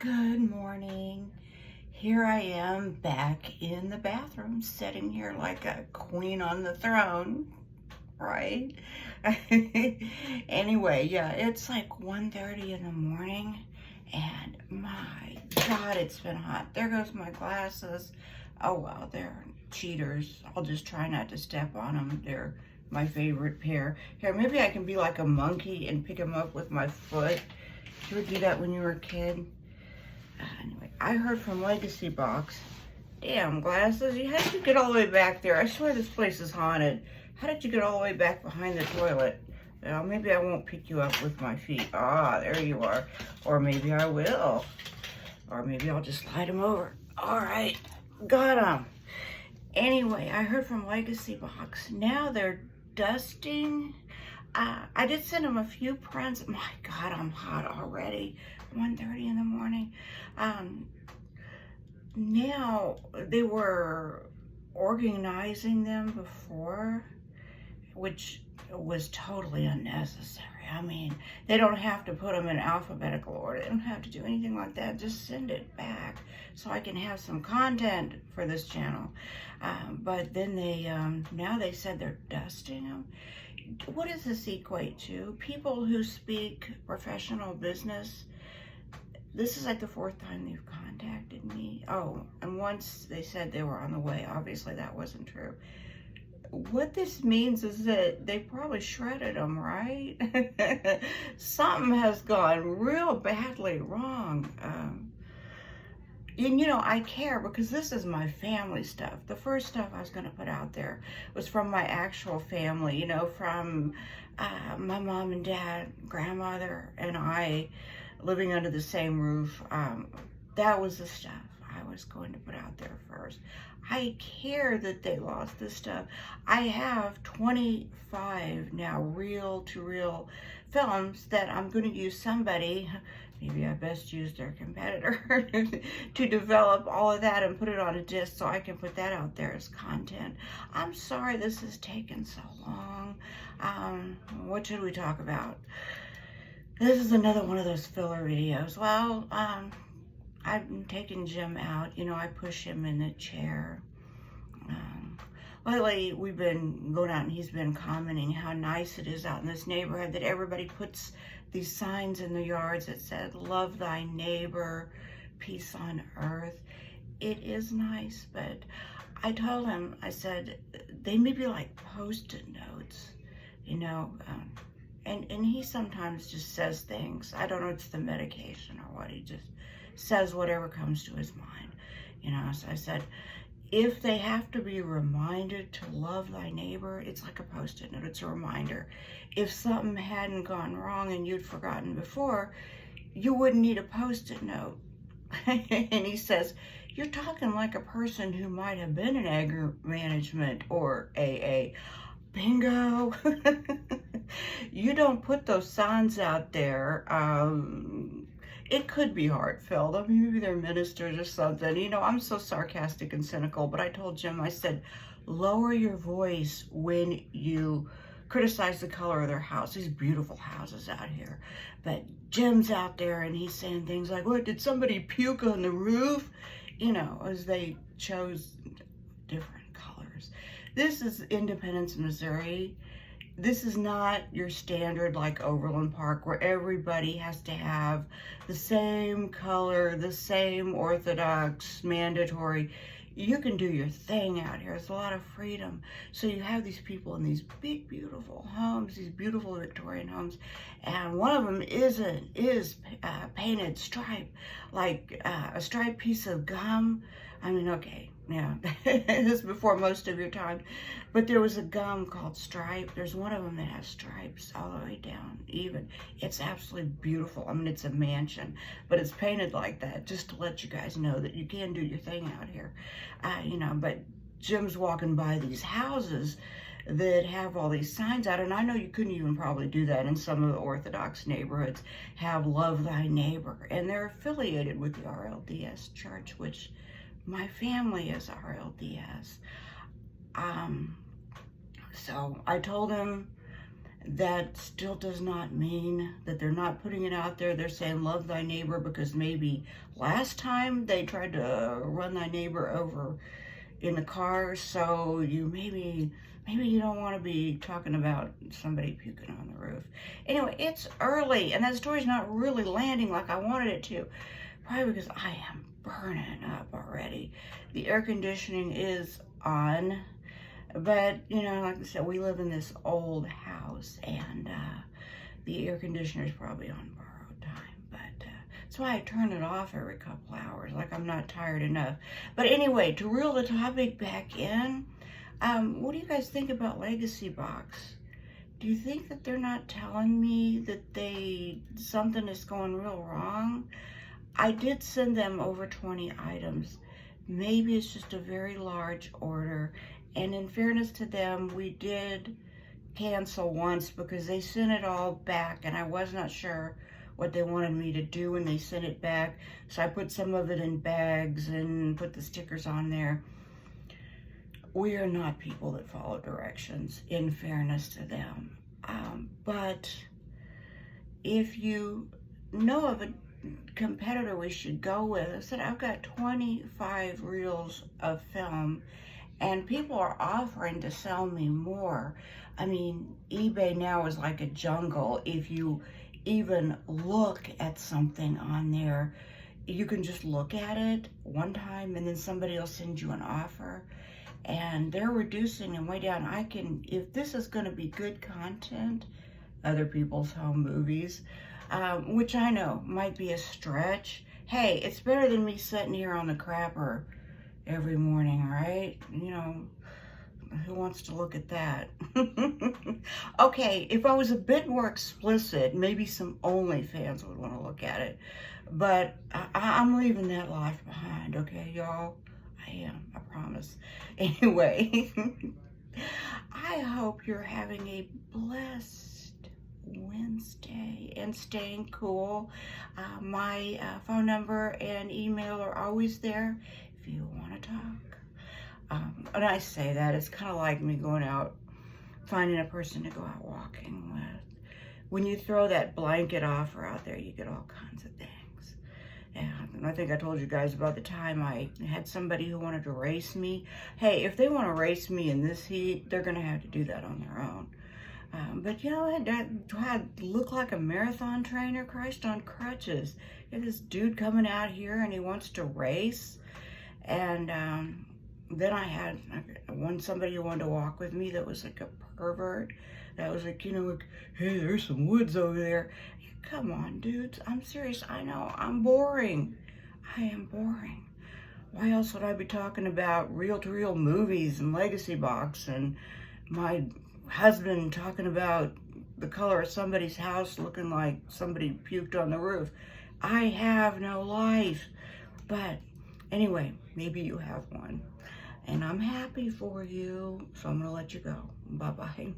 Good morning. Here I am back in the bathroom, sitting here like a queen on the throne, right? Anyway, yeah, it's like 1:30 in the morning, and my God, it's been hot. There goes my glasses. Oh, well, they're cheaters. I'll just try not to step on them. They're my favorite pair. Here, maybe I can be like a monkey and pick them up with my foot. Did you ever do that when you were a kid? Anyway, I heard from Legacy Box. Damn, glasses, how did you get all the way back there? I swear this place is haunted. How did you get all the way back behind the toilet? Well, maybe I won't pick you up with my feet. Ah, there you are. Or maybe I will. Or maybe I'll just slide them over. All right, got them. Anyway, I heard from Legacy Box. Now they're dusting. I did send them a few prints. My God, I'm hot already. 1:30 in the morning. Now they were organizing them before, which was totally unnecessary. I mean, they don't have to put them in alphabetical order. They don't have to do anything like that. Just send it back so I can have some content for this channel. But then now they said they're dusting them. What does this equate to? People who speak professional business. This is like the 4th time they've contacted me. Oh, and once they said they were on the way. Obviously that wasn't true. What this means is that they probably shredded them, right? Something has gone real badly wrong. And you know, I care because this is my family stuff. The first stuff I was going to put out there was from my actual family, you know, from my mom and dad, grandmother, and I living under the same roof. That was the stuff I was going to put out there first. I care that they lost this stuff. I have 25 now reel-to-reel films that I'm going to use somebody, maybe I best use their competitor, to develop all of that and put it on a disc so I can put that out there as content. I'm sorry this has taken so long. What should we talk about? This is another one of those filler videos. Well, I've taken Jim out. You know, I push him in the chair. Lately, we've been going out and he's been commenting how nice it is out in this neighborhood, that everybody puts these signs in the yards that said, love thy neighbor, peace on earth. It is nice, but I told him, I said, they may be like Post-it notes, you know, and he sometimes just says things. I don't know if it's the medication or what. He just says whatever comes to his mind, you know. So I said, if they have to be reminded to love thy neighbor, it's like a Post-it note. It's a reminder. If something hadn't gone wrong and you'd forgotten before, you wouldn't need a Post-it note. And he says, you're talking like a person who might have been in anger management or AA. Bingo. You don't put those signs out there. It could be heartfelt. I mean, maybe they're ministers or something. You know, I'm so sarcastic and cynical, but I told Jim, I said, lower your voice when you criticize the color of their house. These beautiful houses out here. But Jim's out there and he's saying things like, what, did somebody puke on the roof? You know, as they chose different colors. This is Independence, Missouri. This is not your standard like Overland Park where everybody has to have the same color, the same orthodox, mandatory. You can do your thing out here. There's a lot of freedom. So you have these people in these big, beautiful homes, these beautiful Victorian homes, and one of them is painted stripe, like a striped piece of gum. I mean, okay, yeah, this is before most of your time, but there was a gum called Stripe. There's one of them that has stripes all the way down, even. It's absolutely beautiful. I mean, it's a mansion, but it's painted like that, just to let you guys know that you can do your thing out here. You know, but Jim's walking by these houses that have all these signs out, and I know you couldn't even probably do that in some of the Orthodox neighborhoods, have love thy neighbor, and they're affiliated with the RLDS church, which my family is RLDS. So I told him that still does not mean that they're not putting it out there. They're saying love thy neighbor because maybe last time they tried to run thy neighbor over in the car, so maybe you don't want to be talking about somebody puking on the roof. Anyway, it's early and that story's not really landing like I wanted it to. Probably because I am burning up already. The air conditioning is on, but like I said, we live in this old house and the air conditioner is probably on borrowed time, but that's why I turn it off every couple hours, like I'm not tired enough. But anyway, to reel the topic back in, what do you guys think about Legacy Box? Do you think that they're not telling me that something is going real wrong? I did send them over 20 items. Maybe it's just a very large order. And in fairness to them, we did cancel once because they sent it all back and I was not sure what they wanted me to do when they sent it back. So I put some of it in bags and put the stickers on there. We are not people that follow directions, in fairness to them. But if you know of a competitor we should go with, I said I've got 25 reels of film and people are offering to sell me more. I mean, eBay now is like a jungle. If you even look at something on there, you can just look at it one time and then somebody will send you an offer and they're reducing them way down. If this is going to be good content, other people's home movies, which I know might be a stretch. Hey, it's better than me sitting here on the crapper every morning, right? Who wants to look at that? Okay, if I was a bit more explicit, maybe some OnlyFans would want to look at it. But I'm leaving that life behind, okay, y'all? I am, I promise. Anyway, I hope you're having a blessed Wednesday and staying cool. My phone number and email are always there if you want to talk. And I say that, it's kind of like me going out, finding a person to go out walking with. When you throw that blanket offer out there, you get all kinds of things. And I think I told you guys about the time I had somebody who wanted to race me. Hey, if they want to race me in this heat, they're going to have to do that on their own. But do I look like a marathon trainer? Christ on crutches. You have this dude coming out here and he wants to race. And then I had somebody who wanted to walk with me that was like a pervert. That was like, like, hey, there's some woods over there. Come on, dudes. I'm serious. I know. I'm boring. I am boring. Why else would I be talking about reel-to-reel movies and Legacy Box and my husband talking about the color of somebody's house looking like somebody puked on the roof? I have no life. But anyway, maybe you have one. And I'm happy for you. So I'm going to let you go. Bye-bye.